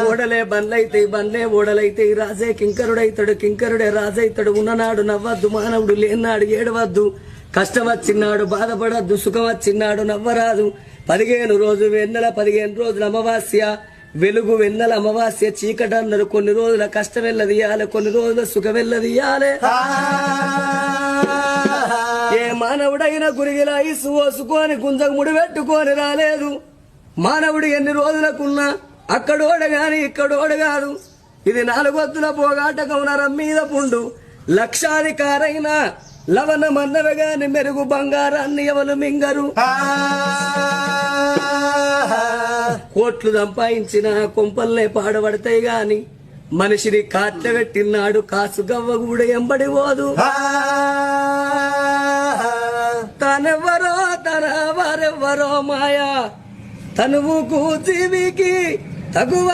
ఓడలే బండ్లైతే బండ్లే ఓడలైతే రాజే కింకరుడైతాడు కింకరుడే రాజైతాడు. ఉన్ననాడు నవ్వద్దు మానవుడు లేనాడు ఏడవద్దు. కష్టం వచ్చినాడు బాధపడద్దు సుఖం వచ్చినాడు నవ్వరాదు. 15 రోజు వెన్నెల 15 రోజులు అమావాస్య వెలుగు వెన్నెల అమావాస్య చీకటన్నారు. కొన్ని రోజుల కష్టం వెళ్ళదియాలి కొన్ని రోజుల సుఖం వెళ్ళదియాలి. ఏ మానవుడైనా గురిగిలా ఇసు పోసుకొని గుంజకు ముడి పెట్టుకొని రాలేదు. మానవుడు ఎన్ని రోజులకున్నా అక్కడోడ గాని ఇక్కడోడ కాదు. ఇది 4 వద్దుల పోగాటకం నరం మీద పుండు. లక్షాధికారైన లవణ మన్నవగాని మెరుగు బంగారాన్ని ఎవరు మింగరు. కోట్లు సంపాదించిన కొంపల్నే పాడబడతాయి గాని మనిషిని కాట్ల పెట్టినాడు కాసు గవ్వ కూడా ఎంబడి పోదు. తనెవ్వరో తన వారెవ్వరో మాయా తనువుకు జీవికి తగువ